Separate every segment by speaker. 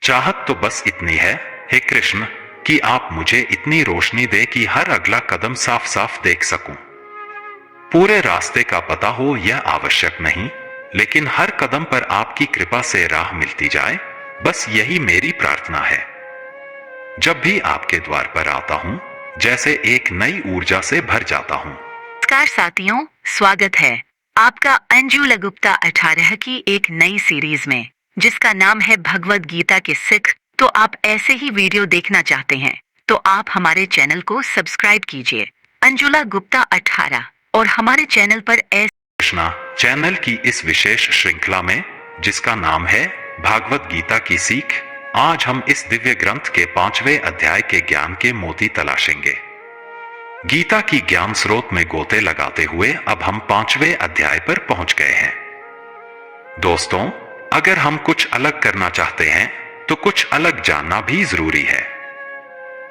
Speaker 1: चाहत तो बस इतनी है, हे कृष्ण, कि आप मुझे इतनी रोशनी दे कि हर अगला कदम साफ साफ देख सकूं। पूरे रास्ते का पता हो यह आवश्यक नहीं, लेकिन हर कदम पर आपकी कृपा से राह मिलती जाए, बस यही मेरी प्रार्थना है। जब भी आपके द्वार पर आता हूं, जैसे एक नई ऊर्जा से भर जाता हूं।
Speaker 2: नमस्कार साथियों, स्वागत है आपका अंजुला गुप्ता 18 की एक नई सीरीज में, जिसका नाम है भगवद गीता के सिख। तो आप ऐसे ही वीडियो देखना चाहते हैं तो आप हमारे चैनल को सब्सक्राइब कीजिए, अंजुला गुप्ता 18, और हमारे चैनल पर
Speaker 1: कृष्णा चैनल की इस विशेष श्रृंखला में, जिसका नाम है भागवत गीता की सीख, आज हम इस दिव्य ग्रंथ के 5वें अध्याय के ज्ञान के मोती तलाशेंगे। गीता की ज्ञान स्रोत में गोते लगाते हुए अब हम 5वें अध्याय पर पहुंच गए हैं। दोस्तों, अगर हम कुछ अलग करना चाहते हैं तो कुछ अलग जानना भी जरूरी है,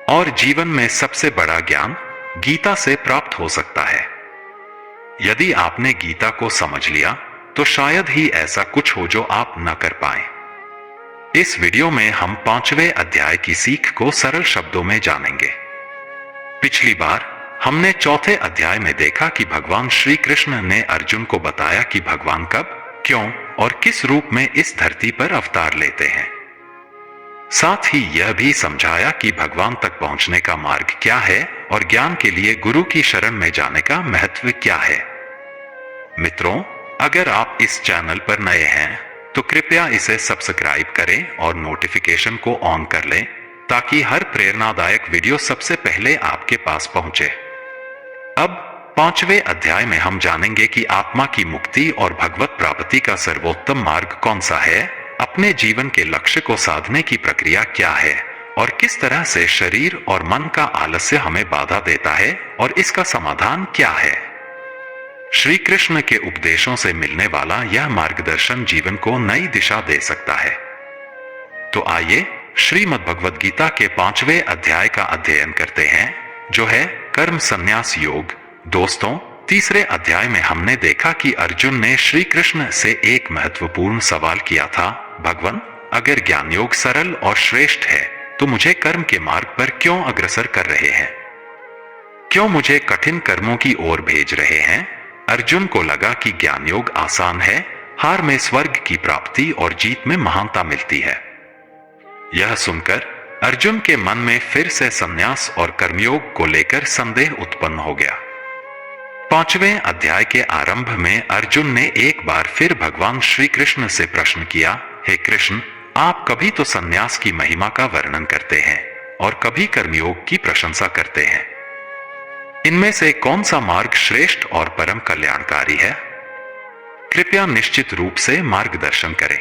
Speaker 1: और जीवन में सबसे बड़ा ज्ञान गीता से प्राप्त हो सकता है। यदि आपने गीता को समझ लिया तो शायद ही ऐसा कुछ हो जो आप न कर पाए। इस वीडियो में हम 5वें अध्याय की सीख को सरल शब्दों में जानेंगे। पिछली बार हमने चौथे अध्याय में देखा कि भगवान श्री कृष्ण ने अर्जुन को बताया कि भगवान कब, क्यों और किस रूप में इस धरती पर अवतार लेते हैं। साथ ही यह भी समझाया कि भगवान तक पहुंचने का मार्ग क्या है और ज्ञान के लिए गुरु की शरण में जाने का महत्व क्या है। मित्रों, अगर आप इस चैनल पर नए हैं तो कृपया इसे सब्सक्राइब करें और नोटिफिकेशन को ऑन कर लें, ताकि हर प्रेरणादायक वीडियो सबसे पहले आपके पास पहुंचे। अब 5वें अध्याय में हम जानेंगे कि आत्मा की मुक्ति और भगवत प्राप्ति का सर्वोत्तम मार्ग कौन सा है, अपने जीवन के लक्ष्य को साधने की प्रक्रिया क्या है, और किस तरह से शरीर और मन का आलस्य हमें बाधा देता है और इसका समाधान क्या है। श्री कृष्ण के उपदेशों से मिलने वाला यह मार्गदर्शन जीवन को नई दिशा दे सकता है। तो आइए श्रीमद् भगवद गीता के 5वें अध्याय का अध्ययन करते हैं, जो है कर्म संन्यास योग। दोस्तों, तीसरे अध्याय में हमने देखा कि अर्जुन ने श्री कृष्ण से एक महत्वपूर्ण सवाल किया था, भगवान, अगर ज्ञान योग सरल और श्रेष्ठ है तो मुझे कर्म के मार्ग पर क्यों अग्रसर कर रहे हैं? क्यों मुझे कठिन कर्मों की ओर भेज रहे हैं? अर्जुन को लगा कि ज्ञान योग आसान है, हार में स्वर्ग की प्राप्ति और जीत में महानता मिलती है। यह सुनकर अर्जुन के मन में फिर से संन्यास और कर्मयोग को लेकर संदेह उत्पन्न हो गया। 5वें अध्याय के आरंभ में अर्जुन ने एक बार फिर भगवान श्री कृष्ण से प्रश्न किया, हे कृष्ण, आप कभी तो संन्यास की महिमा का वर्णन करते हैं और कभी कर्मयोग की प्रशंसा करते हैं। इनमें से कौन सा मार्ग श्रेष्ठ और परम कल्याणकारी है? कृपया निश्चित रूप से मार्गदर्शन करें।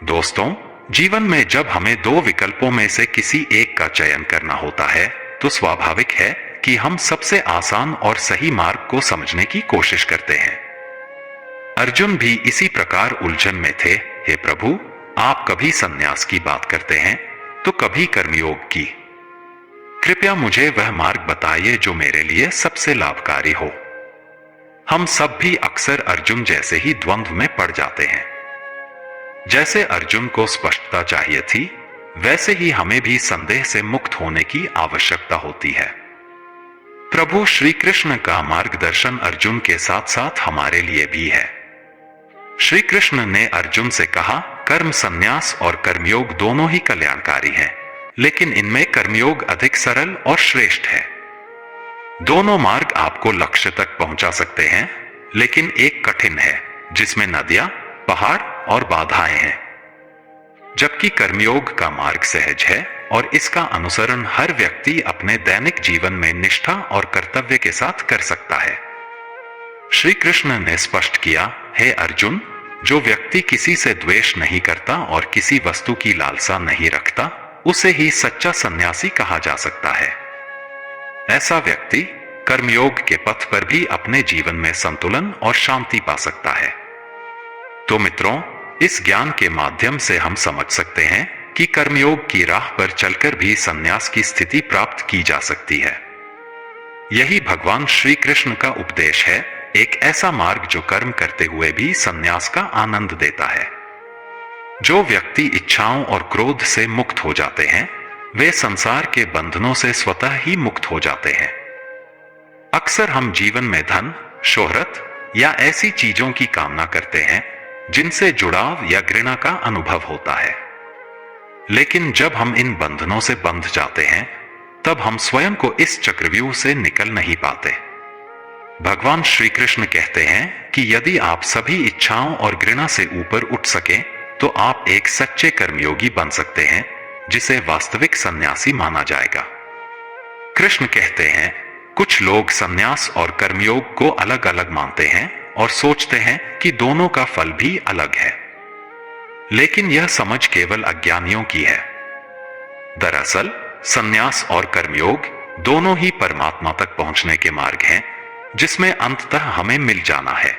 Speaker 1: दोस्तों, जीवन में जब हमें दो विकल्पों में से किसी एक का चयन करना होता है तो स्वाभाविक है कि हम सबसे आसान और सही मार्ग को समझने की कोशिश करते हैं। अर्जुन भी इसी प्रकार उलझन में थे। हे प्रभु, आप कभी संन्यास की बात करते हैं तो कभी कर्मयोग की। कृपया मुझे वह मार्ग बताइए जो मेरे लिए सबसे लाभकारी हो। हम सब भी अक्सर अर्जुन जैसे ही द्वंद्व में पड़ जाते हैं। जैसे अर्जुन को स्पष्टता चाहिए थी, वैसे ही हमें भी संदेह से मुक्त होने की आवश्यकता होती है। प्रभु श्री कृष्ण का मार्गदर्शन अर्जुन के साथ साथ हमारे लिए भी है। श्री कृष्ण ने अर्जुन से कहा, कर्म संन्यास और कर्मयोग दोनों ही कल्याणकारी हैं, लेकिन इनमें कर्मयोग अधिक सरल और श्रेष्ठ है। दोनों मार्ग आपको लक्ष्य तक पहुंचा सकते हैं, लेकिन एक कठिन है, जिसमें नदियां, पहाड़ और बाधाएं हैं, जबकि कर्मयोग का मार्ग सहज है और इसका अनुसरण हर व्यक्ति अपने दैनिक जीवन में निष्ठा और कर्तव्य के साथ कर सकता है। श्री कृष्ण ने स्पष्ट किया, हे अर्जुन, जो व्यक्ति किसी से द्वेष नहीं करता और किसी वस्तु की लालसा नहीं रखता, उसे ही सच्चा सन्यासी कहा जा सकता है। ऐसा व्यक्ति कर्मयोग के पथ पर भी अपने जीवन में संतुलन और शांति पा सकता है। तो मित्रों, इस ज्ञान के माध्यम से हम समझ सकते हैं कि कर्मयोग की राह पर चलकर भी संन्यास की स्थिति प्राप्त की जा सकती है। यही भगवान श्री कृष्ण का उपदेश है, एक ऐसा मार्ग जो कर्म करते हुए भी संन्यास का आनंद देता है। जो व्यक्ति इच्छाओं और क्रोध से मुक्त हो जाते हैं वे संसार के बंधनों से स्वतः ही मुक्त हो जाते हैं। अक्सर हम जीवन में धन, शोहरत या ऐसी चीजों की कामना करते हैं जिनसे जुड़ाव या घृणा का अनुभव होता है, लेकिन जब हम इन बंधनों से बंध जाते हैं तब हम स्वयं को इस चक्रव्यूह से निकल नहीं पाते। भगवान श्री कृष्ण कहते हैं कि यदि आप सभी इच्छाओं और घृणा से ऊपर उठ सकें तो आप एक सच्चे कर्मयोगी बन सकते हैं जिसे वास्तविक सन्यासी माना जाएगा। कृष्ण कहते हैं कुछ लोग सन्यास और कर्मयोग को अलग अलग मानते हैं और सोचते हैं कि दोनों का फल भी अलग है, लेकिन यह समझ केवल अज्ञानियों की है। दरअसल सन्यास और कर्मयोग दोनों ही परमात्मा तक पहुंचने के मार्ग हैं जिसमें अंततः हमें मिल जाना है।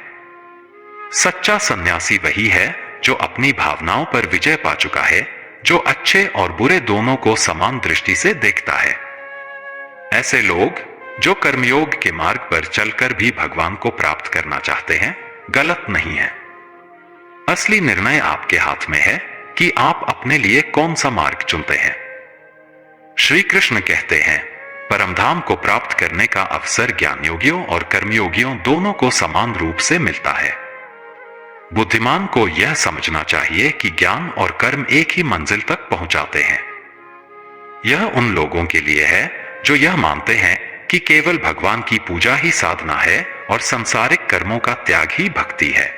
Speaker 1: सच्चा सन्यासी वही है जो अपनी भावनाओं पर विजय पा चुका है, जो अच्छे और बुरे दोनों को समान दृष्टि से देखता है। ऐसे लोग जो कर्मयोग के मार्ग पर चलकर भी भगवान को प्राप्त करना चाहते हैं गलत नहीं है। असली निर्णय आपके हाथ में है कि आप अपने लिए कौन सा मार्ग चुनते हैं। श्री कृष्ण कहते हैं परमधाम को प्राप्त करने का अवसर ज्ञानयोगियों और कर्मयोगियों दोनों को समान रूप से मिलता है। बुद्धिमान को यह समझना चाहिए कि ज्ञान और कर्म एक ही मंजिल तक पहुंचाते हैं। यह उन लोगों के लिए है जो यह मानते हैं कि केवल भगवान की पूजा ही साधना है और सांसारिक कर्मों का त्याग ही भक्ति है।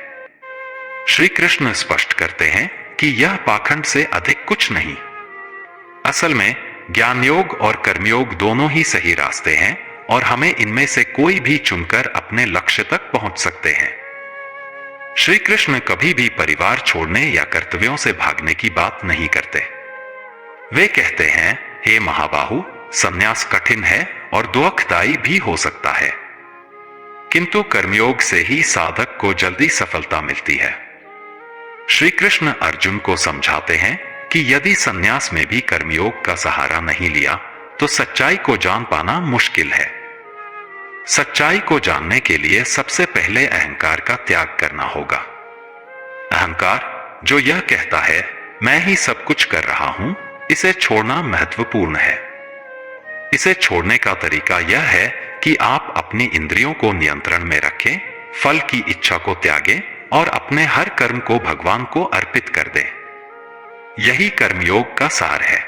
Speaker 1: श्री कृष्ण स्पष्ट करते हैं कि यह पाखंड से अधिक कुछ नहीं। असल में ज्ञान योग और कर्मयोग दोनों ही सही रास्ते हैं और हमें इनमें से कोई भी चुनकर अपने लक्ष्य तक पहुंच सकते हैं। श्री कृष्ण कभी भी परिवार छोड़ने या कर्तव्यों से भागने की बात नहीं करते। वे कहते हैं हे महाबाहु, संन्यास कठिन है और दुखदायी भी हो सकता है, किंतु कर्मयोग से ही साधक को जल्दी सफलता मिलती है। श्री कृष्ण अर्जुन को समझाते हैं कि यदि संन्यास में भी कर्मयोग का सहारा नहीं लिया तो सच्चाई को जान पाना मुश्किल है। सच्चाई को जानने के लिए सबसे पहले अहंकार का त्याग करना होगा। अहंकार जो यह कहता है मैं ही सब कुछ कर रहा हूं, इसे छोड़ना महत्वपूर्ण है। इसे छोड़ने का तरीका यह है कि आप अपनी इंद्रियों को नियंत्रण में रखें, फल की इच्छा को त्यागें और अपने हर कर्म को भगवान को अर्पित कर दें। यही कर्मयोग का सार है।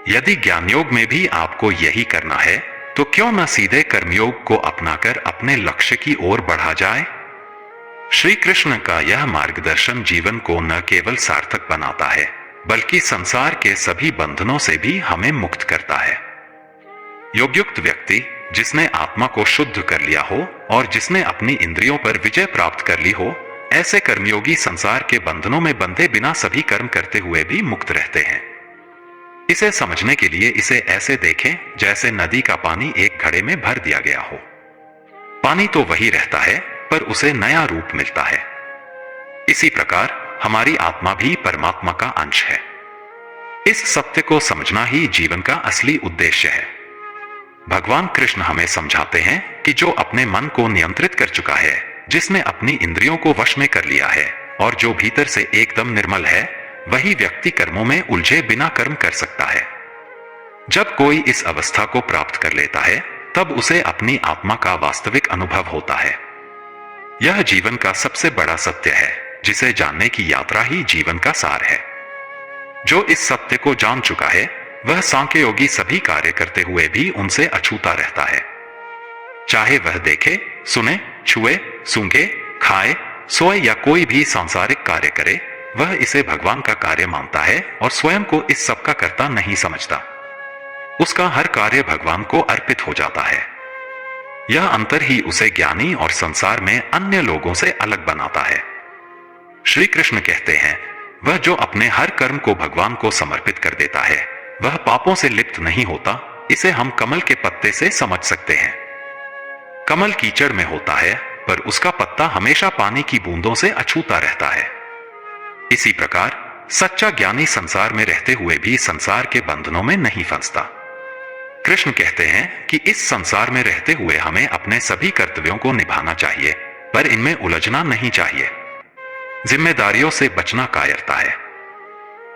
Speaker 1: यदि ज्ञानयोग में भी आपको यही करना है तो क्यों न सीधे कर्मयोग को अपनाकर अपने लक्ष्य की ओर बढ़ा जाए। श्री कृष्ण का यह मार्गदर्शन जीवन को न केवल सार्थक बनाता है बल्कि संसार के सभी बंधनों से भी हमें मुक्त करता है। योगयुक्त व्यक्ति जिसने आत्मा को शुद्ध कर लिया हो और जिसने अपनी इंद्रियों पर विजय प्राप्त कर ली हो, ऐसे कर्मयोगी संसार के बंधनों में बंधे बिना सभी कर्म करते हुए भी मुक्त रहते हैं। इसे समझने के लिए इसे ऐसे देखें जैसे नदी का पानी एक घड़े में भर दिया गया हो। पानी तो वही रहता है पर उसे नया रूप मिलता है। इसी प्रकार हमारी आत्मा भी परमात्मा का अंश है। इस सत्य को समझना ही जीवन का असली उद्देश्य है। भगवान कृष्ण हमें समझाते हैं कि जो अपने मन को नियंत्रित कर चुका है, जिसने अपनी इंद्रियों को वश में कर लिया है और जो भीतर से एकदम निर्मल है, वही व्यक्ति कर्मों में उलझे बिना कर्म कर सकता है। जब कोई इस अवस्था को प्राप्त कर लेता है तब उसे अपनी आत्मा का वास्तविक अनुभव होता है। यह जीवन का सबसे बड़ा सत्य है जिसे जानने की यात्रा ही जीवन का सार है। जो इस सत्य को जान चुका है वह सांख्य योगी सभी कार्य करते हुए भी उनसे अछूता रहता है। चाहे वह देखे, सुने, छुए, सूंघे, खाए, सोए या कोई भी सांसारिक कार्य करे, वह इसे भगवान का कार्य मानता है और स्वयं को इस सब का कर्ता नहीं समझता। उसका हर कार्य भगवान को अर्पित हो जाता है। यह अंतर ही उसे ज्ञानी और संसार में अन्य लोगों से अलग बनाता है। श्री कृष्ण कहते हैं वह जो अपने हर कर्म को भगवान को समर्पित कर देता है वह पापों से लिप्त नहीं होता। इसे हम कमल के पत्ते से समझ सकते हैं। कमल कीचड़ में होता है पर उसका पत्ता हमेशा पानी की बूंदों से अछूता रहता है। इसी प्रकार सच्चा ज्ञानी संसार में रहते हुए भी संसार के बंधनों में नहीं फंसता। कृष्ण कहते हैं कि इस संसार में रहते हुए हमें अपने सभी कर्तव्यों को निभाना चाहिए पर इनमें उलझना नहीं चाहिए। जिम्मेदारियों से बचना कायरता है।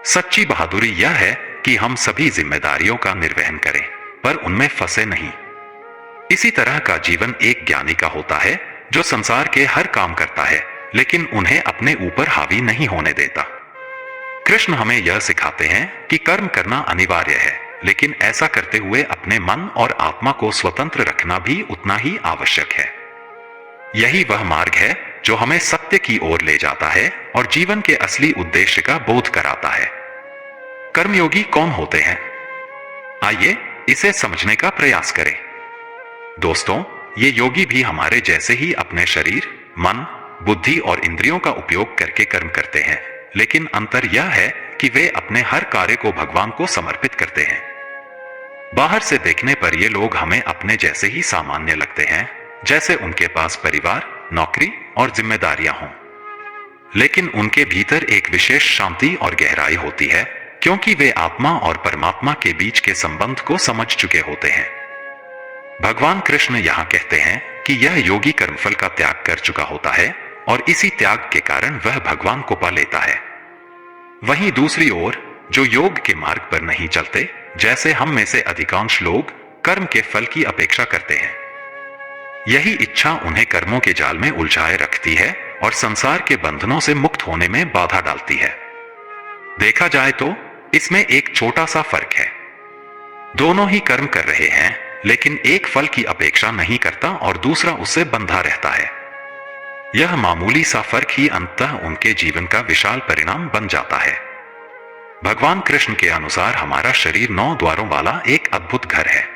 Speaker 1: सच्ची बहादुरी यह है कि हम सभी जिम्मेदारियों का निर्वहन करें, पर उनमें फंसे नहीं। इसी तरह का जीवन एक ज्ञानी का होता है, जो संसार के हर काम करता है, लेकिन उन्हें अपने ऊपर हावी नहीं होने देता। कृष्ण हमें यह सिखाते हैं कि कर्म करना अनिवार्य है, लेकिन ऐसा करते हुए अपने मन और आत्मा को स्वतंत्र रखना भी उतना ही आवश्यक है। यही वह मार्ग है जो हमें सत्य की ओर ले जाता है और जीवन के असली उद्देश्य का बोध कराता है। कर्मयोगी कौन होते हैं? आइए इसे समझने का प्रयास करें। दोस्तों, ये योगी भी हमारे जैसे ही अपने शरीर, मन, बुद्धि और इंद्रियों का उपयोग करके कर्म करते हैं, लेकिन अंतर यह है कि वे अपने हर कार्य को भगवान को समर्पित करते हैं। बाहर से देखने पर ये लोग हमें अपने जैसे ही सामान्य लगते हैं, जैसे उनके पास परिवार, नौकरी और जिम्मेदारियां हों। लेकिन उनके भीतर एक विशेष शांति और गहराई होती है, क्योंकि वे आत्मा और परमात्मा के बीच के संबंध को समझ चुके होते हैं। भगवान कृष्ण यहाँ कहते हैं कि यह योगी कर्मफल का त्याग कर चुका होता है और इसी त्याग के कारण वह भगवान को पा लेता है। वहीं दूसरी ओर जो योग के मार्ग पर नहीं चलते, जैसे हम में से अधिकांश लोग कर्म के फल की अपेक्षा करते हैं, यही इच्छा उन्हें कर्मों के जाल में उलझाए रखती है और संसार के बंधनों से मुक्त होने में बाधा डालती है। देखा जाए तो इसमें एक छोटा सा फर्क है। दोनों ही कर्म कर रहे हैं, लेकिन एक फल की अपेक्षा नहीं करता और दूसरा उससे बंधा रहता है। यह मामूली सा फर्क ही अंततः उनके जीवन का विशाल परिणाम बन जाता है। भगवान कृष्ण के अनुसार हमारा शरीर 9 द्वारों वाला एक अद्भुत घर है।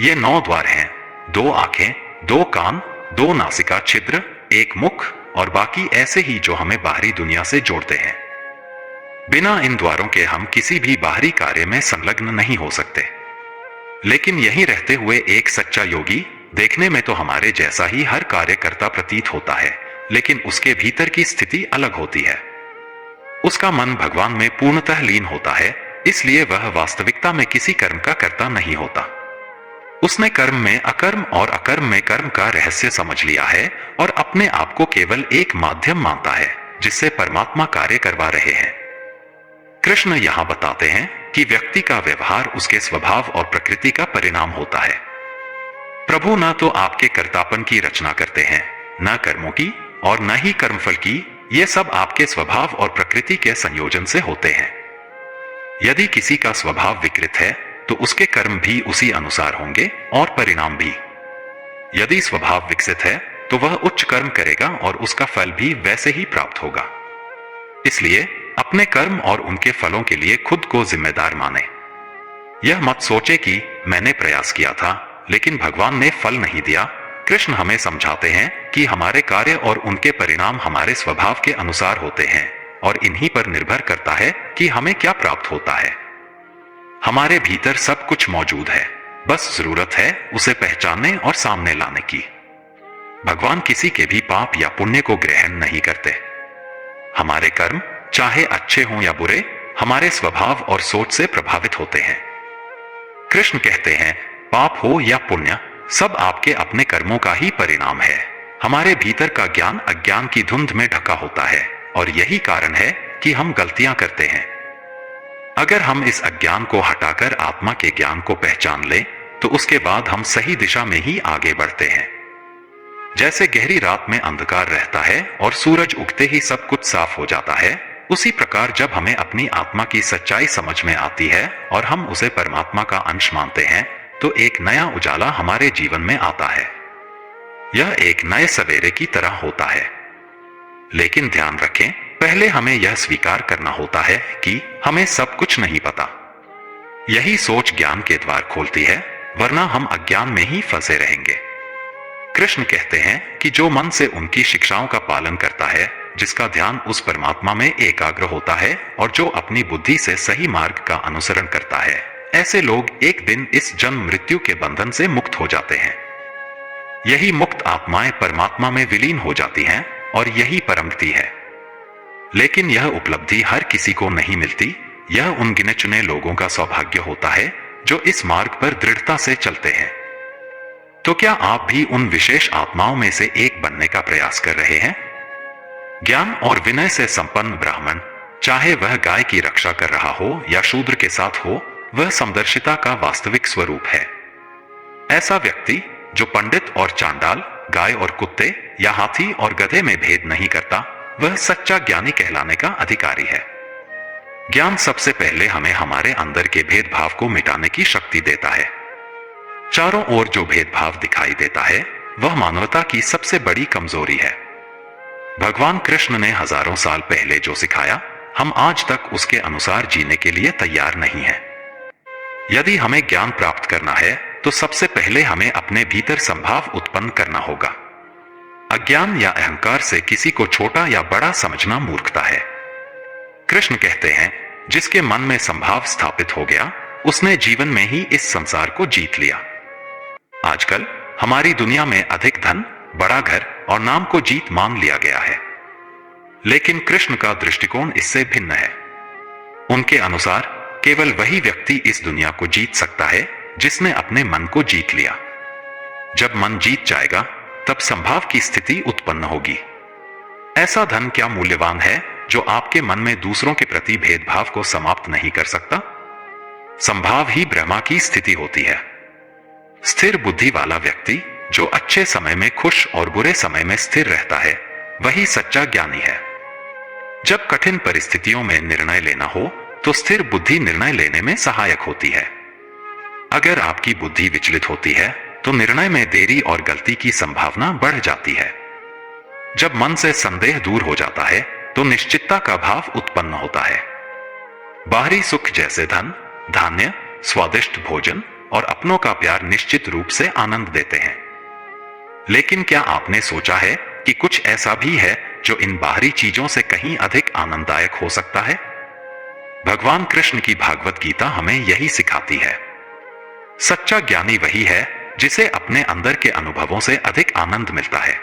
Speaker 1: ये 9 द्वार हैं: 2 आंखें, 2 कान, 2 नासिका छिद्र, 1 मुख और बाकी ऐसे ही जो हमें बाहरी दुनिया से जोड़ते हैं। बिना इन द्वारों के हम किसी भी बाहरी कार्य में संलग्न नहीं हो सकते। लेकिन यहीं रहते हुए एक सच्चा योगी देखने में तो हमारे जैसा ही हर कार्य करता प्रतीत होता है, लेकिन उसके भीतर की स्थिति अलग होती है। उसका मन भगवान में पूर्णतः लीन होता है, इसलिए वह वास्तविकता में किसी कर्म का कर्ता नहीं होता। उसने कर्म में अकर्म और अकर्म में कर्म का रहस्य समझ लिया है और अपने आप को केवल एक माध्यम मानता है जिससे परमात्मा कार्य करवा रहे हैं। कृष्ण यहां बताते हैं कि व्यक्ति का व्यवहार उसके स्वभाव और प्रकृति का परिणाम होता है। प्रभु न तो आपके कर्तापन की रचना करते हैं, न कर्मों की और न ही कर्मफल की। ये सब आपके स्वभाव और प्रकृति के संयोजन से होते हैं। यदि किसी का स्वभाव विकृत है तो उसके कर्म भी उसी अनुसार होंगे और परिणाम भी। यदि स्वभाव विकसित है तो वह उच्च कर्म करेगा और उसका फल भी वैसे ही प्राप्त होगा। इसलिए अपने कर्म और उनके फलों के लिए खुद को जिम्मेदार माने। यह मत सोचे कि मैंने प्रयास किया था लेकिन भगवान ने फल नहीं दिया। कृष्ण हमें समझाते हैं कि हमारे कार्य और उनके परिणाम हमारे स्वभाव के अनुसार होते हैं और इन्हीं पर निर्भर करता है कि हमें क्या प्राप्त होता है। हमारे भीतर सब कुछ मौजूद है, बस जरूरत है उसे पहचानने और सामने लाने की। भगवान किसी के भी पाप या पुण्य को ग्रहण नहीं करते। हमारे कर्म चाहे अच्छे हों या बुरे, हमारे स्वभाव और सोच से प्रभावित होते हैं। कृष्ण कहते हैं, पाप हो या पुण्य, सब आपके अपने कर्मों का ही परिणाम है। हमारे भीतर का ज्ञान अज्ञान की धुंध में ढका होता है और यही कारण है कि हम गलतियां करते हैं। अगर हम इस अज्ञान को हटाकर आत्मा के ज्ञान को पहचान लें तो उसके बाद हम सही दिशा में ही आगे बढ़ते हैं। जैसे गहरी रात में अंधकार रहता है और सूरज उगते ही सब कुछ साफ हो जाता है, उसी प्रकार जब हमें अपनी आत्मा की सच्चाई समझ में आती है और हम उसे परमात्मा का अंश मानते हैं तो एक नया उजाला हमारे जीवन में आता है। यह एक नए सवेरे की तरह होता है। लेकिन ध्यान रखें, पहले हमें यह स्वीकार करना होता है कि हमें सब कुछ नहीं पता। यही सोच ज्ञान के द्वार खोलती है, वरना हम अज्ञान में ही फंसे रहेंगे। कृष्ण कहते हैं कि जो मन से उनकी शिक्षाओं का पालन करता है, जिसका ध्यान उस परमात्मा में एकाग्र होता है और जो अपनी बुद्धि से सही मार्ग का अनुसरण करता है, ऐसे लोग एक दिन इस जन्म मृत्यु के बंधन से मुक्त हो जाते हैं। यही मुक्त आत्माएं परमात्मा में विलीन हो जाती हैं और यही परम गति है। लेकिन यह उपलब्धि हर किसी को नहीं मिलती। यह उन गिने चुने लोगों का सौभाग्य होता है जो इस मार्ग पर दृढ़ता से चलते हैं। तो क्या आप भी उन विशेष आत्माओं में से एक बनने का प्रयास कर रहे हैं? ज्ञान और विनय से संपन्न ब्राह्मण, चाहे वह गाय की रक्षा कर रहा हो या शूद्र के साथ हो, वह समदर्शिता का वास्तविक स्वरूप है। ऐसा व्यक्ति जो पंडित और चांडाल, गाय और कुत्ते या हाथी और गधे में भेद नहीं करता, वह सच्चा ज्ञानी कहलाने का अधिकारी है। ज्ञान सबसे पहले हमें हमारे अंदर के भेदभाव को मिटाने की शक्ति देता है। चारों ओर जो भेदभाव दिखाई देता है वह मानवता की सबसे बड़ी कमजोरी है। भगवान कृष्ण ने हजारों साल पहले जो सिखाया, हम आज तक उसके अनुसार जीने के लिए तैयार नहीं हैं। यदि हमें ज्ञान प्राप्त करना है तो सबसे पहले हमें अपने भीतर संभाव उत्पन्न करना होगा। अज्ञान या अहंकार से किसी को छोटा या बड़ा समझना मूर्खता है। कृष्ण कहते हैं, जिसके मन में संभाव स्थापित हो गया उसने जीवन में ही इस संसार को जीत लिया। आजकल हमारी दुनिया में अधिक धन, बड़ा घर और नाम को जीत मान लिया गया है, लेकिन कृष्ण का दृष्टिकोण इससे भिन्न है। उनके अनुसार केवल वही व्यक्ति इस दुनिया को जीत सकता है जिसने अपने मन को जीत लिया। जब मन जीत जाएगा तब संभाव की स्थिति उत्पन्न होगी। ऐसा धन क्या मूल्यवान है जो आपके मन में दूसरों के प्रति भेदभाव को समाप्त नहीं कर सकता? संभाव ही ब्रह्मा की स्थिति होती है। स्थिर बुद्धि वाला व्यक्ति जो अच्छे समय में खुश और बुरे समय में स्थिर रहता है, वही सच्चा ज्ञानी है। जब कठिन परिस्थितियों में निर्णय लेना हो तो स्थिर बुद्धि निर्णय लेने में सहायक होती है। अगर आपकी बुद्धि विचलित होती है तो निर्णय में देरी और गलती की संभावना बढ़ जाती है। जब मन से संदेह दूर हो जाता है तो निश्चितता का भाव उत्पन्न होता है। बाहरी सुख जैसे धन, धान्य, स्वादिष्ट भोजन और अपनों का प्यार निश्चित रूप से आनंद देते हैं, लेकिन क्या आपने सोचा है कि कुछ ऐसा भी है जो इन बाहरी चीजों से कहीं अधिक आनंददायक हो सकता है? भगवान कृष्ण की भागवत गीता हमें यही सिखाती है। सच्चा ज्ञानी वही है जिसे अपने अंदर के अनुभवों से अधिक आनंद मिलता है।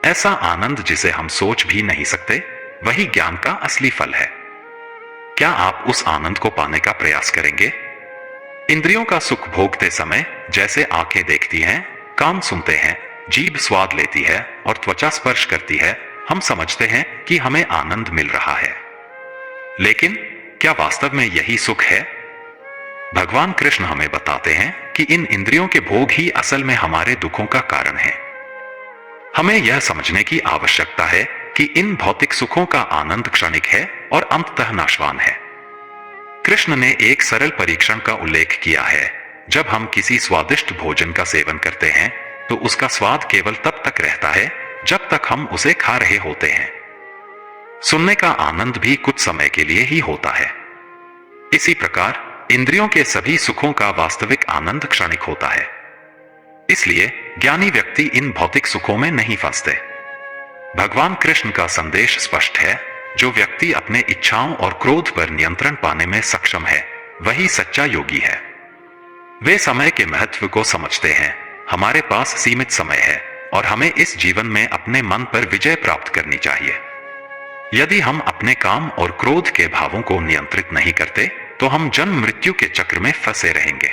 Speaker 1: ऐसा आनंद जिसे हम सोच भी नहीं सकते, वही ज्ञान का असली फल है। क्या आप उस आनंद को पाने का प्रयास करेंगे? इंद्रियों का सुख भोगते समय जैसे आंखें देखती हैं, कान सुनते हैं, जीभ स्वाद लेती है और त्वचा स्पर्श करती है, हम समझते हैं कि हमें आनंद मिल रहा है, लेकिन क्या वास्तव में यही सुख है? भगवान कृष्ण हमें बताते हैं कि इन इंद्रियों के भोग ही असल में हमारे दुखों का कारण है। हमें यह समझने की आवश्यकता है कि इन भौतिक सुखों का आनंद क्षणिक है और अंततः नाशवान है। कृष्ण ने एक सरल परीक्षण का उल्लेख किया है। जब हम किसी स्वादिष्ट भोजन का सेवन करते हैं तो उसका स्वाद केवल तब तक रहता है जब तक हम उसे खा रहे होते हैं। सुनने का आनंद भी कुछ समय के लिए ही होता है। इसी प्रकार इंद्रियों के सभी सुखों का वास्तविक आनंद क्षणिक होता है। इसलिए ज्ञानी व्यक्ति इन भौतिक सुखों में नहीं फंसते। भगवान कृष्ण का संदेश स्पष्ट है, जो व्यक्ति अपने इच्छाओं और क्रोध पर नियंत्रण पाने में सक्षम है, वही सच्चा योगी है। वे समय के महत्व को समझते हैं। हमारे पास सीमित समय है और हमें इस जीवन में अपने मन पर विजय प्राप्त करनी चाहिए। यदि हम अपने काम और क्रोध के भावों को नियंत्रित नहीं करते तो हम जन्म मृत्यु के चक्र में फंसे रहेंगे।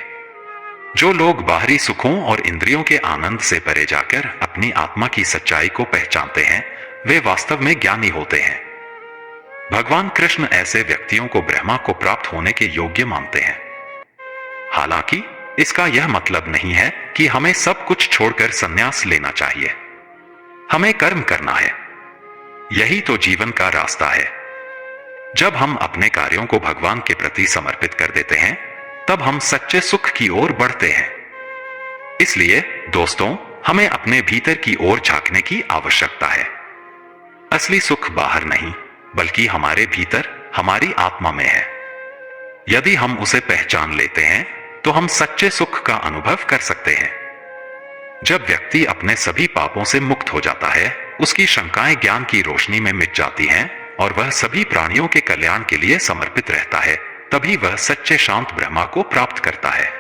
Speaker 1: जो लोग बाहरी सुखों और इंद्रियों के आनंद से परे जाकर अपनी आत्मा की सच्चाई को पहचानते हैं, वे वास्तव में ज्ञानी होते हैं। भगवान कृष्ण ऐसे व्यक्तियों को ब्रह्मा को प्राप्त होने के योग्य मानते हैं। हालांकि इसका यह मतलब नहीं है कि हमें सब कुछ छोड़कर संन्यास लेना चाहिए। हमें कर्म करना है, यही तो जीवन का रास्ता है। जब हम अपने कार्यों को भगवान के प्रति समर्पित कर देते हैं, तब हम सच्चे सुख की ओर बढ़ते हैं। इसलिए दोस्तों, हमें अपने भीतर की ओर झांकने की आवश्यकता है। असली सुख बाहर नहीं, बल्कि हमारे भीतर, हमारी आत्मा में है। यदि हम उसे पहचान लेते हैं तो हम सच्चे सुख का अनुभव कर सकते हैं। जब व्यक्ति अपने सभी पापों से मुक्त हो जाता है, उसकी शंकाएं ज्ञान की रोशनी में मिट जाती हैं और वह सभी प्राणियों के कल्याण के लिए समर्पित रहता है। तभी वह सच्चे शांत ब्रह्मा को प्राप्त करता है।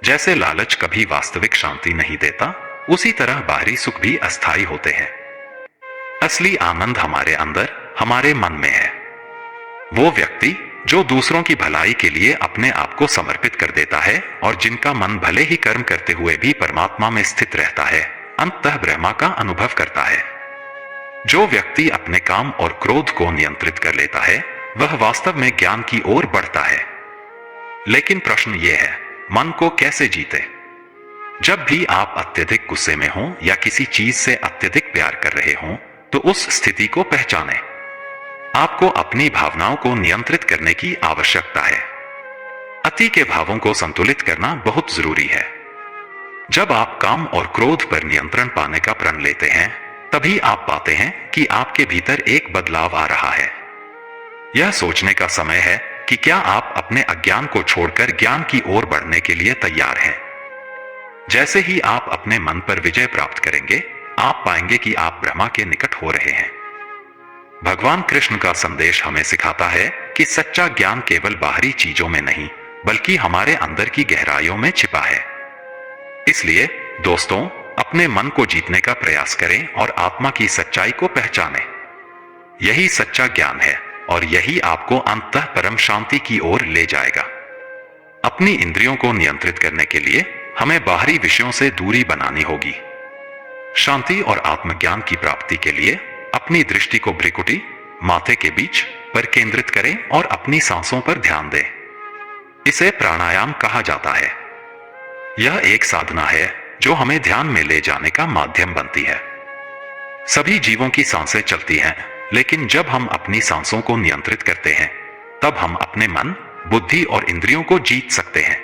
Speaker 1: जैसे लालच कभी वास्तविक शांति नहीं देता, उसी तरह बाहरी सुख भी अस्थायी होते हैं। असली आनंद हमारे अंदर, हमारे मन में है। वो व्यक्ति जो दूसरों की भलाई के लिए अपने आप को समर्पित कर देता है और जिनका मन भले ही कर्म करते हुए भी परमात्मा में स्थित रहता है, अंततः ब्रह्मा का अनुभव करता है। जो व्यक्ति अपने काम और क्रोध को नियंत्रित कर लेता है वह वास्तव में ज्ञान की ओर बढ़ता है। लेकिन प्रश्न यह है, मन को कैसे जीते? जब भी आप अत्यधिक गुस्से में हों या किसी चीज से अत्यधिक प्यार कर रहे हों तो उस स्थिति को पहचानें। आपको अपनी भावनाओं को नियंत्रित करने की आवश्यकता है। अति के भावों को संतुलित करना बहुत जरूरी है। जब आप काम और क्रोध पर नियंत्रण पाने का प्रण लेते हैं तभी आप पाते हैं कि आपके भीतर एक बदलाव आ रहा है। यह सोचने का समय है कि क्या आप अपने अज्ञान को छोड़कर ज्ञान की ओर बढ़ने के लिए तैयार हैं। जैसे ही आप अपने मन पर विजय प्राप्त करेंगे आप पाएंगे कि आप ब्रह्मा के निकट हो रहे हैं। भगवान कृष्ण का संदेश हमें सिखाता है कि सच्चा ज्ञान केवल बाहरी चीजों में नहीं बल्कि हमारे अंदर की गहराइयों में छिपा है। इसलिए दोस्तों, अपने मन को जीतने का प्रयास करें और आत्मा की सच्चाई को पहचानें। यही सच्चा ज्ञान है और यही आपको अंततः परम शांति की ओर ले जाएगा। अपनी इंद्रियों को नियंत्रित करने के लिए हमें बाहरी विषयों से दूरी बनानी होगी। शांति और आत्मज्ञान की प्राप्ति के लिए अपनी दृष्टि को भ्रिकुटी, माथे के बीच पर केंद्रित करें और अपनी सांसों पर ध्यान दें। इसे प्राणायाम कहा जाता है। यह एक साधना है जो हमें ध्यान में ले जाने का माध्यम बनती है। सभी जीवों की सांसें चलती हैं, लेकिन जब हम अपनी सांसों को नियंत्रित करते हैं तब हम अपने मन, बुद्धि और इंद्रियों को जीत सकते हैं।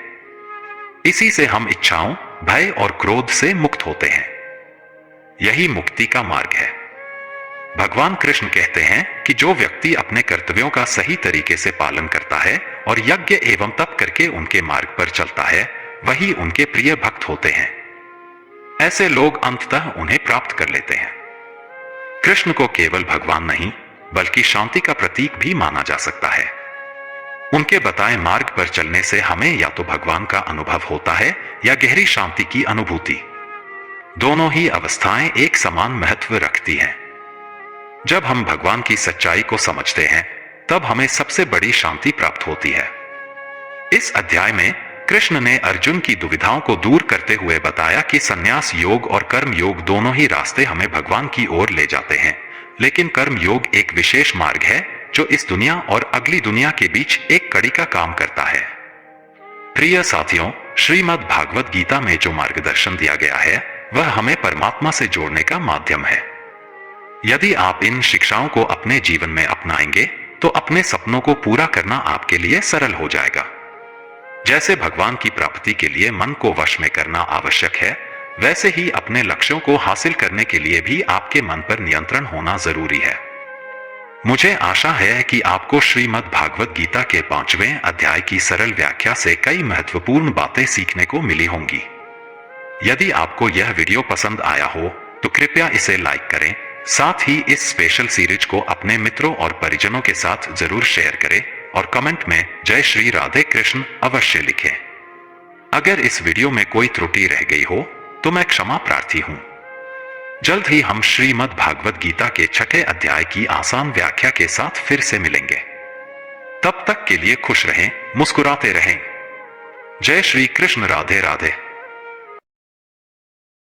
Speaker 1: इसी से हम इच्छाओं, भय और क्रोध से मुक्त होते हैं। यही मुक्ति का मार्ग है। भगवान कृष्ण कहते हैं कि जो व्यक्ति अपने कर्तव्यों का सही तरीके से पालन करता है और यज्ञ एवं तप करके उनके मार्ग पर चलता है वही उनके प्रिय भक्त होते हैं। ऐसे लोग अंततः उन्हें प्राप्त कर लेते हैं। कृष्ण को केवल भगवान नहीं बल्कि शांति का प्रतीक भी माना जा सकता है। उनके बताए मार्ग पर चलने से हमें या तो भगवान का अनुभव होता है या गहरी शांति की अनुभूति। दोनों ही अवस्थाएं एक समान महत्व रखती हैं। जब हम भगवान की सच्चाई को समझते हैं तब हमें सबसे बड़ी शांति प्राप्त होती है। इस अध्याय में कृष्ण ने अर्जुन की दुविधाओं को दूर करते हुए बताया कि संन्यास योग और कर्म योग दोनों ही रास्ते हमें भगवान की ओर ले जाते हैं, लेकिन कर्म योग एक विशेष मार्ग है जो इस दुनिया और अगली दुनिया के बीच एक कड़ी का काम करता है। प्रिय साथियों, श्रीमद् भागवत गीता में जो मार्गदर्शन दिया गया है वह हमें परमात्मा से जोड़ने का माध्यम है। यदि आप इन शिक्षाओं को अपने जीवन में अपनाएंगे तो अपने सपनों को पूरा करना आपके लिए सरल हो जाएगा। जैसे भगवान की प्राप्ति के लिए मन को वश में करना आवश्यक है, वैसे ही अपने लक्ष्यों को हासिल करने के लिए भी आपके मन पर नियंत्रण होना जरूरी है। मुझे आशा है कि आपको श्रीमद् भागवत गीता के 5वें अध्याय की सरल व्याख्या से कई महत्वपूर्ण बातें सीखने को मिली होंगी। यदि आपको यह वीडियो पसंद आया हो तो कृपया इसे लाइक करें। साथ ही इस स्पेशल सीरीज को अपने मित्रों और परिजनों के साथ जरूर शेयर करें और कमेंट में जय श्री राधे कृष्ण अवश्य लिखें। अगर इस वीडियो में कोई त्रुटि रह गई हो तो मैं क्षमा प्रार्थी हूं। जल्द ही हम श्रीमद् भागवत गीता के 6ठे अध्याय की आसान व्याख्या के साथ फिर से मिलेंगे। तब तक के लिए खुश रहें, मुस्कुराते रहें। जय श्री कृष्ण, राधे राधे।